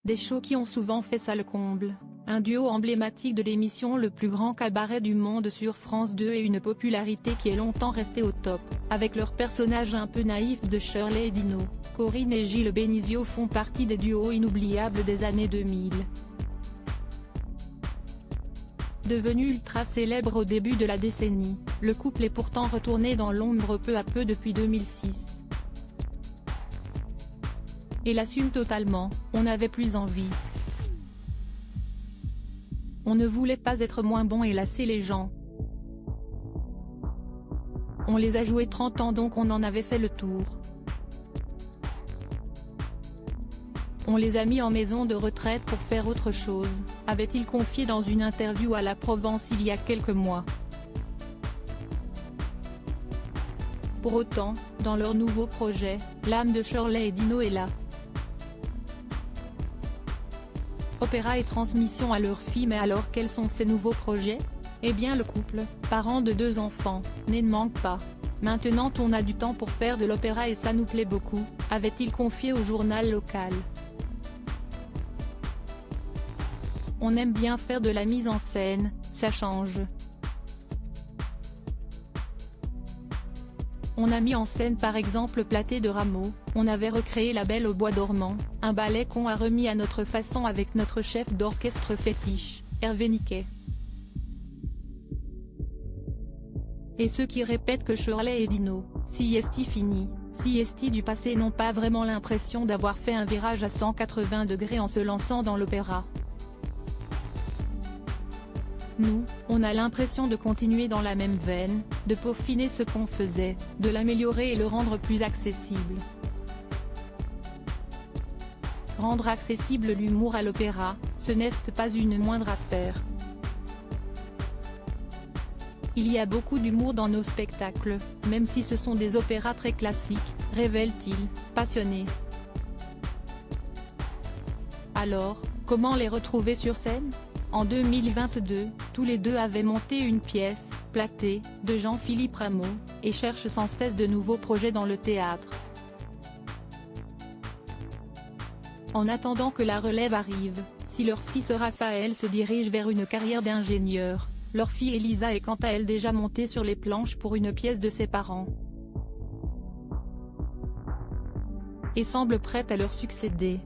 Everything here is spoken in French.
Des shows qui ont souvent fait ça le comble. Un duo emblématique de l'émission Le plus grand cabaret du monde sur France 2 et une popularité qui est longtemps restée au top, avec leurs personnages un peu naïfs de Shirley et Dino. Corinne et Gilles Bénizio font partie des duos inoubliables des années 2000. Devenu ultra célèbre au début de la décennie, le couple est pourtant retourné dans l'ombre peu à peu depuis 2006. Et l'assume totalement, on n'avait plus envie. On ne voulait pas être moins bon et lasser les gens. On les a joués 30 ans donc on en avait fait le tour. On les a mis en maison de retraite pour faire autre chose, avait-il confié dans une interview à La Provence il y a quelques mois. Pour autant, dans leur nouveau projet, l'âme de Shirley et Dino est là. Opéra et transmission à leur fille. Mais alors quels sont ces nouveaux projets? Eh bien le couple, parent de 2 enfants, ne manque pas. Maintenant on a du temps pour faire de l'opéra et ça nous plaît beaucoup, avait-il confié au journal local. On aime bien faire de la mise en scène, ça change. On a mis en scène par exemple Platée de Rameau, on avait recréé La Belle au bois dormant, un ballet qu'on a remis à notre façon avec notre chef d'orchestre fétiche, Hervé Niquet. Et ceux qui répètent que Shirley et Dino, siesti fini, siesti du passé n'ont pas vraiment l'impression d'avoir fait un virage à 180 degrés en se lançant dans l'opéra. Nous, on a l'impression de continuer dans la même veine, de peaufiner ce qu'on faisait, de l'améliorer et le rendre plus accessible. Rendre accessible l'humour à l'opéra, ce n'est pas une moindre affaire. Il y a beaucoup d'humour dans nos spectacles, même si ce sont des opéras très classiques, révèle-t-il, passionné. Alors, comment les retrouver sur scène? En 2022, tous les deux avaient monté une pièce, Platée, de Jean-Philippe Rameau, et cherchent sans cesse de nouveaux projets dans le théâtre. En attendant que la relève arrive, si leur fils Raphaël se dirige vers une carrière d'ingénieur, leur fille Elisa est quant à elle déjà montée sur les planches pour une pièce de ses parents. Et semble prête à leur succéder.